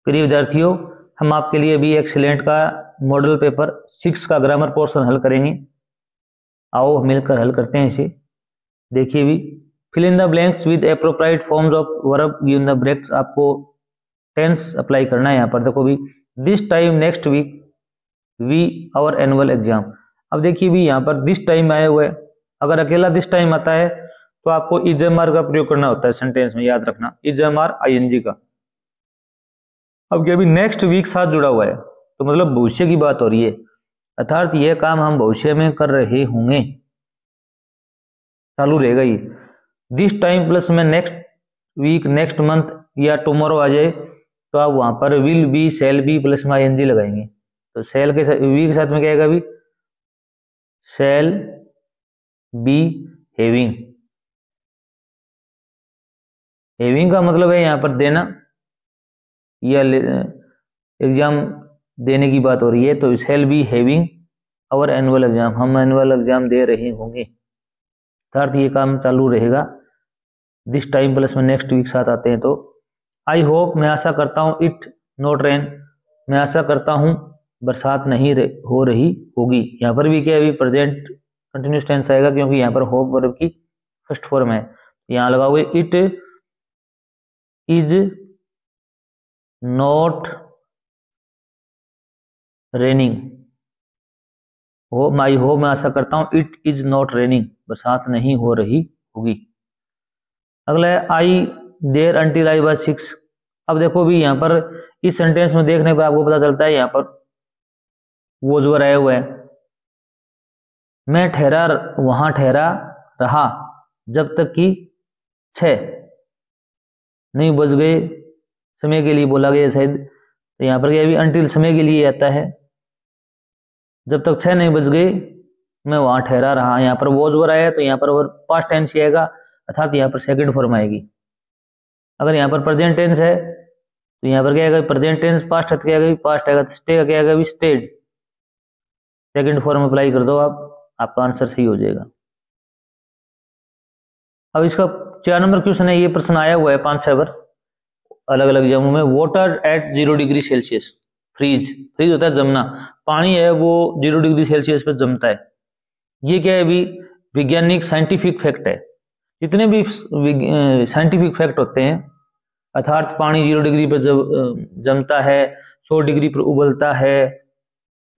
प्रिय विद्यार्थियों, हम आपके लिए भी एक्सीलेंट का मॉडल पेपर 6 का ग्रामर पोर्शन हल करेंगे। आओ मिलकर हल करते हैं इसे। देखिए भी, fill in the blanks with appropriate forms of verb given the brackets. आपको टेंस अप्लाई करना है यहाँ पर। देखो भी, this time next week we our annual exam. अब देखिए भी, यहाँ पर दिस टाइम आया हुआ है। अगर अकेला दिस टाइम आता है तो आपको इजएमआर का प्रयोग करना होता है सेंटेंस में, याद रखना, इजएमआर आईएनजी का। अब क्या भी नेक्स्ट वीक साथ जुड़ा हुआ है तो मतलब भविष्य की बात हो रही है, अर्थात यह काम हम भविष्य में कर रहे होंगे, चालू रहेगा ये। दिस टाइम प्लस में नेक्स्ट वीक, नेक्स्ट मंथ या टुमारो आ जाए तो आप वहां पर will be, shall be plus में आईएनजी लगाएंगे। तो शैल के साथ, वी के साथ में क्या आएगा भी, शैल बी हैविंग। हैविंग का मतलब है यहाँ पर देना या एग्जाम देने की बात हो रही है, तो shall be having our annual exam, हम एनुअल एग्जाम दे रहे होंगे, अर्थात ये काम चालू रहेगा। दिस टाइम प्लस में नेक्स्ट वीक साथ आते हैं तो आई होप, मैं आशा करता हूँ, इट नॉट रेन, मैं आशा करता हूँ बरसात नहीं हो रही होगी। यहाँ पर भी क्या है, प्रेजेंट कंटिन्यूस टेंस आएगा क्योंकि यहाँ पर होप वर्ब की फर्स्ट फॉर्म है। यहाँ लगाओगे it is not raining. I hope, मैं आशा करता हूं, इट इज नॉट रेनिंग, बरसात नहीं हो रही होगी। अगला है I there until I was 6। अब देखो भी, यहाँ पर इस सेंटेंस में देखने पर आपको पता चलता है यहाँ पर वो जो आया हुआ है, मैं ठहरा, वहां ठहरा रहा जब तक कि 6 नहीं बज गए, समय के लिए बोला गया शायद। तो यहाँ पर क्या भी अंटिल समय के लिए आता है, जब तक 6 नहीं बज गए मैं वहां ठहरा रहा। यहाँ पर वॉज वर आया तो यहाँ पर पास्ट टेंस आएगा, अर्थात यहाँ पर सेकंड फॉर्म आएगी। अगर यहाँ पर प्रेजेंट टेंस है तो यहाँ पर क्या आएगा, प्रेजेंट टेंस, पास्ट क्या आएगा, पास्ट आएगा, स्टे का क्या आएगा भी, स्टेड। सेकंड फॉर्म अप्लाई कर दो आप, आपका आंसर सही हो जाएगा। अब इसका 4 नंबर क्वेश्चन है, ये प्रश्न आया हुआ है 5-6 बार अलग अलग एग्जामों में। Water at 0 degree Celsius freeze. Freeze होता है जमना, पानी है वो 0 डिग्री सेल्सियस पर जमता है। ये क्या है भी, वैज्ञानिक साइंटिफिक फैक्ट है। जितने भी साइंटिफिक फैक्ट होते हैं, अर्थात पानी 0 डिग्री पर जमता है, 100 डिग्री पर उबलता है,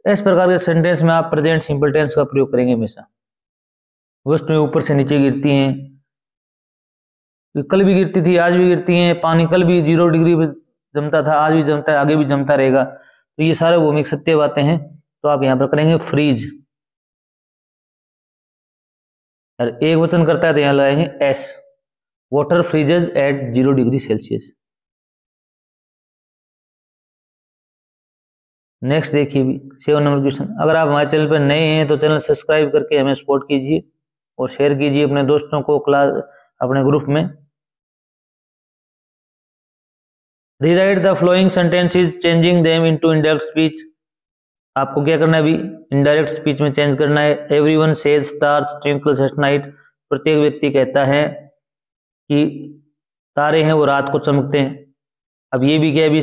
इस प्रकार के सेंटेंस में आप प्रेजेंट सिंपल टेंस का प्रयोग करेंगे हमेशा। वस्तुएं ऊपर से नीचे गिरती हैं, कल भी गिरती थी, आज भी गिरती हैं। पानी कल भी 0 डिग्री पर जमता था, आज भी जमता है, आगे भी जमता रहेगा। तो ये सारे भौमिक सत्य बातें हैं, तो आप यहाँ पर करेंगे फ्रीज। और एक वचन करता है तो यहाँ लगाएंगे s, water freezes at 0 degree Celsius. Next देखिए भी 7 नंबर क्वेश्चन। अगर आप हमारे चैनल पर नए हैं तो चैनल सब्सक्राइब करके हमें सपोर्ट कीजिए और शेयर कीजिए अपने दोस्तों को, क्लास, अपने ग्रुप में। Rewrite the flowing sentences changing them into indirect speech. आपको क्या करना है अभी, इनडायरेक्ट स्पीच में चेंज करना है। Everyone says stars twinkles at night. प्रत्येक व्यक्ति कहता है कि तारे हैं वो रात को चमकते हैं। अब ये भी क्या है, अभी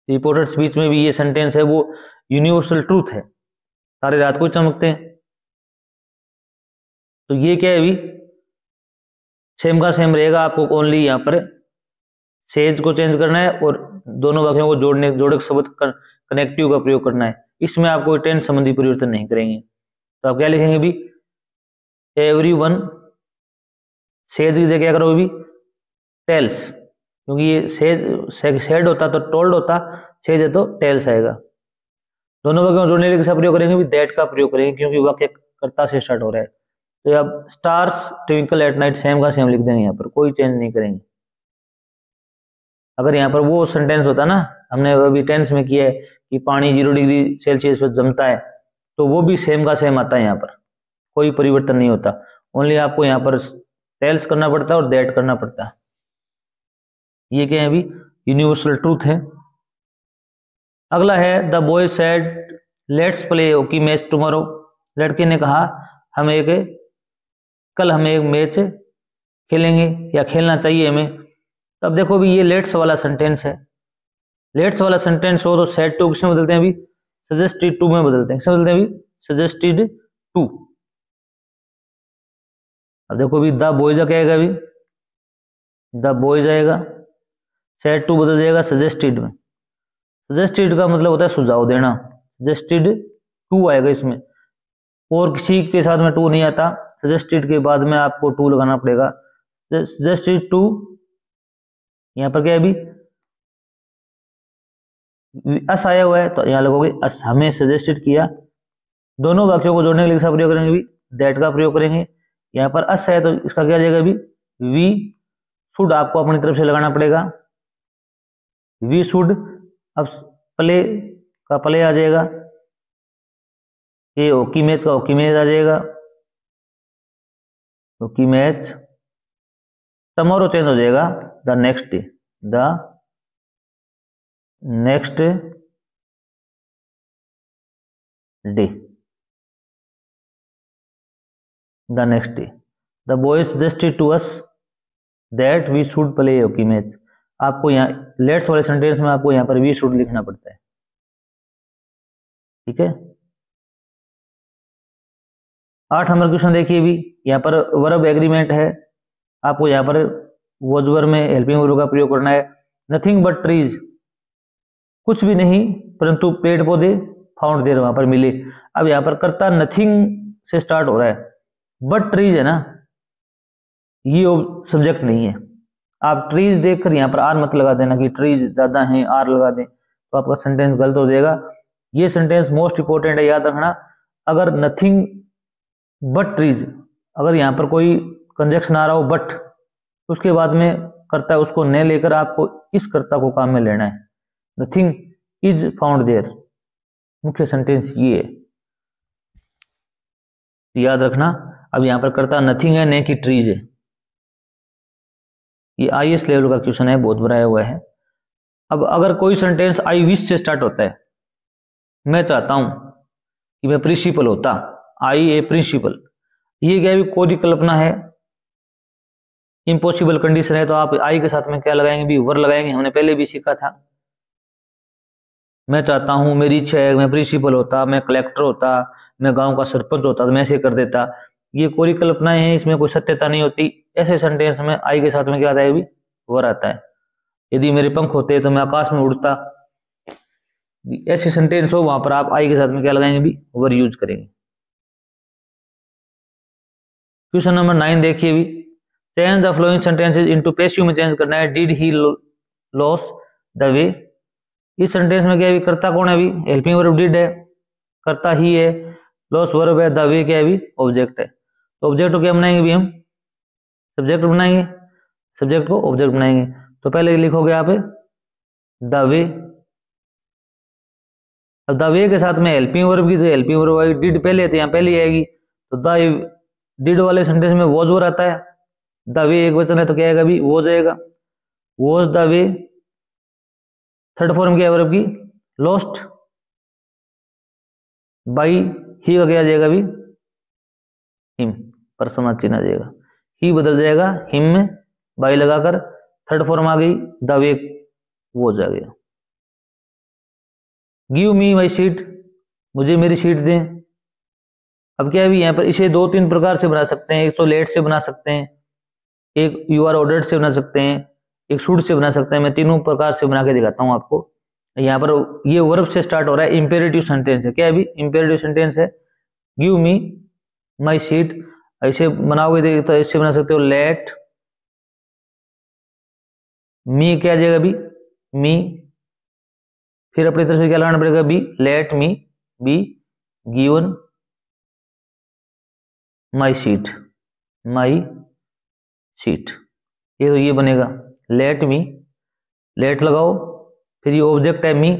रिपोर्टेड स्पीच में भी ये सेंटेंस है वो यूनिवर्सल ट्रूथ है, तारे रात को चमकते हैं। तो ये क्या है अभी, सेम का सेम रहेगा। आपको ओनली यहाँ पर सेज को चेंज करना है और दोनों वाक्यों को जोड़क शब्द कनेक्टिव का प्रयोग करना है। इसमें आपको टेंस संबंधी परिवर्तन नहीं करेंगे। तो आप क्या लिखेंगे भी, एवरीवन सेज की जगह क्या करो भी, टेल्स, क्योंकि ये सेड होता तो टोल्ड होता, सेज है तो टेल्स आएगा। दोनों वाक्यों को जोड़ने के लिए किसका प्रयोग करेंगे भी, दैट का प्रयोग करेंगे, क्योंकि वाक्य कर्ता से स्टार्ट हो रहा है। तो अब stars twinkle at night same का सेम लिख देंगे, यहाँ पर कोई चेंज नहीं करेंगे। अगर यहाँ पर वो सेंटेंस होता ना, हमने अभी टेंस में किया है कि पानी 0 डिग्री सेल्सियस पर जमता है, तो वो भी सेम का सेम आता है, यहाँ पर कोई परिवर्तन नहीं होता। ओनली आपको यहाँ पर टेल्स करना पड़ता है और दैट करना पड़ता है। ये क्या है अभी, यूनिवर्सल ट्रूथ है। अगला है the boy said let's play hockey match tomorrow. लड़के ने कहा कल हम एक मैच खेलेंगे या खेलना चाहिए हमें। तब देखो भी, ये लेट्स वाला सेंटेंस है, लेट्स वाला सेंटेंस हो तो सेड टू किसमें बदलते हैं अभी, सजेस्टेड टू में बदलते हैं। किसमें बदलते हैं अभी, सजेस्टेड टू। अब देखो अभी द बॉयज क्या आएगा, अभी द बॉयज आएगा, सेड टू बदल जाएगा सजेस्टेड में। सजेस्टेड का मतलब होता है सुझाव देना, सजेस्टेड टू आएगा इसमें, और किसी के साथ में टू नहीं आता, सजेस्टेड के बाद में आपको टू लगाना पड़ेगा। सजेस्टेड टू, यहां पर क्या है अभी, अस आया हुआ है तो यहां लगोगे अस, हमें सजेस्टेड किया। दोनों वाक्यों को जोड़ने के लिए किसका प्रयोग करेंगे अभी, दैट का प्रयोग करेंगे। यहां पर अस है तो इसका क्या जाएगा अभी, वी शुड आपको अपनी तरफ से लगाना पड़ेगा, वी शुड। अब प्ले का प्ले आ जाएगा, ये हॉकी मैच का हॉकी मैच आ जाएगा, हॉकी मैच। टमोरो चेंज हो जाएगा, the next day, the next day, the next day. The boys suggested to us that we should play hockey match. आपको यहाँ लेट्स वाले सेंटेंस में आपको यहाँ पर वी शुड लिखना पड़ता है, ठीक है। 8 नंबर क्वेश्चन देखिए भी, यहाँ पर वर्ब एग्रीमेंट है, आपको यहाँ पर वॉज वर्ब में हेल्पिंग वर्ब का प्रयोग करना है। नथिंग बट ट्रीज, कुछ भी नहीं परंतु पेड़ पौधे, फाउंड देयर वहां पर मिले। अब यहाँ पर कर्ता नथिंग से स्टार्ट हो रहा है, बट ट्रीज है ना, ये सब्जेक्ट नहीं है। आप ट्रीज देखकर यहाँ पर आर मत लगा देना कि ट्रीज ज्यादा हैं, आर लगा दें तो आपका सेंटेंस गलत हो जाएगा। ये सेंटेंस मोस्ट इंपोर्टेंट है, याद रखना। अगर नथिंग बट ट्रीज, अगर यहाँ पर कोई कंजक्शन आ रहा हो बट, उसके बाद में कर्ता उसको न लेकर आपको इस कर्ता को काम में लेना है। नथिंग इज फाउंड देयर, मुख्य सेंटेंस ये है, याद रखना। अब यहाँ पर कर्ता नथिंग है, न कि ट्रीज है। ये आईएएस लेवल का क्वेश्चन है, बहुत बनाया हुआ है। अब अगर कोई सेंटेंस आई विश से स्टार्ट होता है, मैं चाहता हूं कि मैं प्रिंसिपल होता, आई ए प्रिंसिपल, ये क्या भी कोई कल्पना है, इम्पॉसिबल कंडीशन है, तो आप आई के साथ में क्या लगाएंगे भी, वर लगाएंगे। हमने पहले भी सीखा था। मैं चाहता हूं, मेरी इच्छा है, मैं प्रिंसिपल होता, मैं कलेक्टर होता, मैं गांव का सरपंच होता तो मैं ऐसे कर देता। ये कोई कल्पनाएं हैं, इसमें कोई सत्यता नहीं होती। ऐसे सेंटेंस में आई के साथ में क्या आता है भी, वर आता है। यदि मेरे पंख होते तो मैं आकाश में उड़ता, ऐसे सेंटेंस हो वहां पर आप आई के साथ में क्या लगाएंगे भी, वर यूज करेंगे। क्वेश्चन नंबर 9 देखिए भी, change the flowing sentences into passive में चेंज करना है। Did he loss the way, इस सेंटेंस में क्या है, कर्ता कौन है अभी, हेल्पिंग वर्ब डिड है, कर्ता ही है, लॉस वर्ब है, द वे क्या है अभी, ऑब्जेक्ट है। तो ऑब्जेक्ट को क्या बनाएंगे भी हम, सब्जेक्ट बनाएंगे, सब्जेक्ट को ऑब्जेक्ट बनाएंगे। तो पहले लिखोगे आप द वे। अब द वे के साथ में हेल्पिंग वर्ब की, जो हेल्पिंग वर्ब आएगी, डिड पहले तो यहाँ पहले आएगी, तो द डिड वाले सेंटेंस में वॉज वर आता है। द वे एक वचन है तो क्या आएगा अभी, वॉज आएगा, was the way. Third form क्या है वर्ब की, लॉस्ट, बाई ही का क्या आ जाएगा अभी, हिम, पर समाज चिन्ह आ जाएगा, ही बदल जाएगा हिम में, बाई लगाकर थर्ड फॉर्म आ गई, द वे वॉज आ गया। गिव मी माई सीट, मुझे मेरी सीट दें। अब क्या है भी, यहाँ पर इसे 2-3 प्रकार से बना सकते हैं। एक तो लेट से बना सकते हैं, एक यू आर ऑर्डर्ड से बना सकते हैं, एक शुड से बना सकते हैं। मैं तीनों प्रकार से बना के दिखाता हूं आपको। यहाँ पर ये वर्ब से स्टार्ट हो रहा है, इंपेरेटिव सेंटेंस है। क्या है भी, इंपेरेटिव सेंटेंस है। गिव मी माई सीट, ऐसे बनाओगे तो ऐसे बना सकते हो, लेट मी क्या आ जाएगा अभी, मी, फिर अपनी तरफ से क्या लगाना पड़ेगा be, let me be given my seat, my seat, ये तो ये बनेगा लेट मी, लेट लगाओ, फिर ये ऑब्जेक्ट है मी,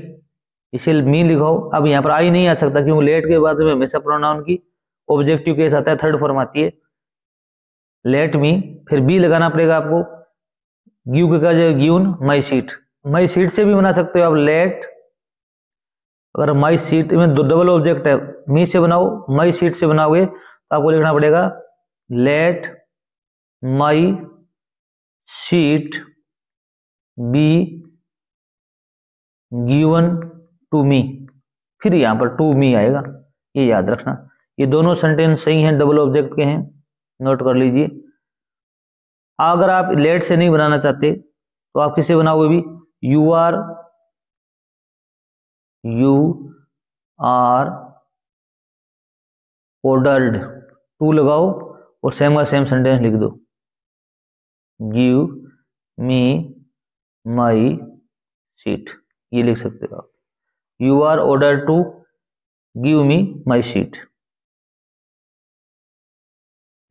इसे मी लिखाओ। अब यहाँ पर आई नहीं आ सकता क्योंकि लेट के बाद में हमेशा प्रोनाउन की ऑब्जेक्टिव केस आता है, थर्ड फॉर्म आती है, लेट मी, फिर बी लगाना पड़ेगा आपको। गिव के क्या जाएगा, given my seat, my seat से भी बना सकते हो आप लेट। अगर माई सीट में डबल ऑब्जेक्ट है, मी से बनाओ, माई सीट से बनाओगे तो आपको लिखना पड़ेगा let my seat be given to me, फिर यहाँ पर टू मी आएगा, ये याद रखना। ये दोनों सेंटेंस सही हैं, डबल ऑब्जेक्ट के हैं, नोट कर लीजिए। अगर आप लेट से नहीं बनाना चाहते तो आप किससे बनाओगे भी, यू आर ऑर्डर्ड, टू लगाओ और सेम का सेम सेंटेंस लिख दो, गिव मी माई सीट, ये लिख सकते हो आप। You are order to give me my seat,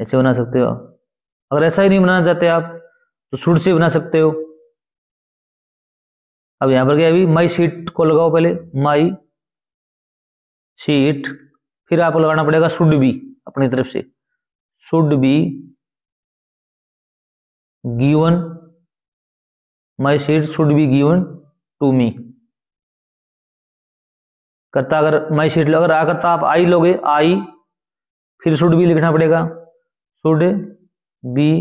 ऐसे बना सकते हो आप। अगर ऐसा ही नहीं बनाना चाहते आप तो शुड से बना सकते हो। अब यहां पर क्या है, माई सीट को लगाओ पहले, माई सीट, फिर आपको लगाना पड़ेगा शुड बी अपनी तरफ से, should be given, my seat should be given to me. करता अगर माई सीट अगर आ करता आप आई लोगे, आई, फिर शुड बी लिखना पड़ेगा, शुड बी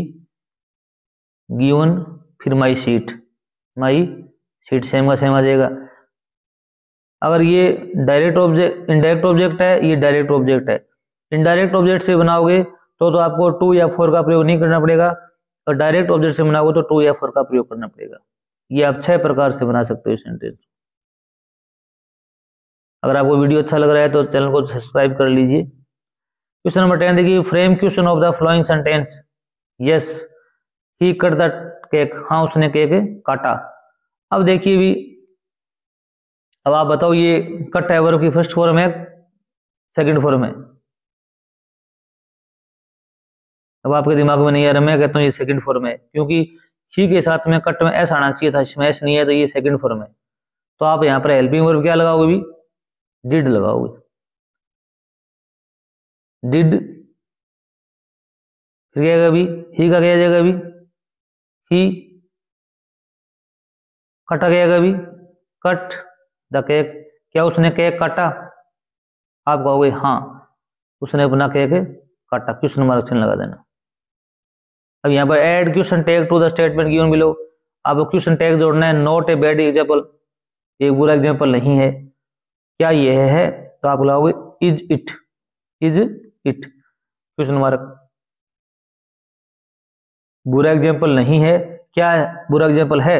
गिवन, फिर माई सीट, माई सीट सेम का सेम आ जाएगा। अगर ये डायरेक्ट ऑब्जेक्ट, इनडायरेक्ट ऑब्जेक्ट है, ये डायरेक्ट ऑब्जेक्ट है, इनडायरेक्ट ऑब्जेक्ट से बनाओगे तो आपको टू या फोर का प्रयोग नहीं करना पड़ेगा, और डायरेक्ट ऑब्जेक्ट से बनाओगे तो टू या फोर का प्रयोग करना पड़ेगा। ये आप 6 प्रकार से बना सकते हो सेंटेंस। अगर आपको वीडियो अच्छा लग रहा है तो चैनल को सब्सक्राइब कर लीजिए। क्वेश्चन नंबर 10 देखिए, frame question of the flowing sentence, yes he cut the cake, हाँ उसने केक काटा। अब देखिए भी, अब आप बताओ ये कट है वर्ब की फर्स्ट फॉर्म है, सेकंड फॉर्म है। अब आपके दिमाग में नहीं आ रहा, मैं कहता हूँ ये सेकंड फॉर्म है, क्योंकि ही के साथ में कट में ऐसा आना चाहिए था, इसमें ऐसा नहीं है, तो ये सेकंड फॉर्म है। तो आप यहाँ पर हेल्पिंग वर्ब क्या लगाओगे भी, डिड लगाओगे, डिड, फिर क्या भी, ही का क्या जाएगा भी, ही, कटा गया भी, कट द केक, क्या उसने केक काटा, आप कहोगे हाँ उसने अपना केक काटा, क्वेश्चन मार्क चिन्ह लगा देना। अब यहाँ पर add question tag to the statement given below, आपको क्वेश्चन टैग जोड़ना है, नॉट ए बैड एग्जाम्पल, एक बुरा एग्जाम्पल नहीं है, क्या यह है, तो आप लगाओगे is it, is it, question mark. बुरा एग्जाम्पल नहीं है, क्या है बुरा एग्जाम्पल है,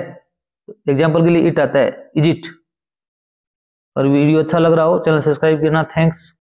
एग्जाम्पल के लिए इट आता है, इज इट। और वीडियो अच्छा लग रहा हो चैनल सब्सक्राइब करना, थैंक्स।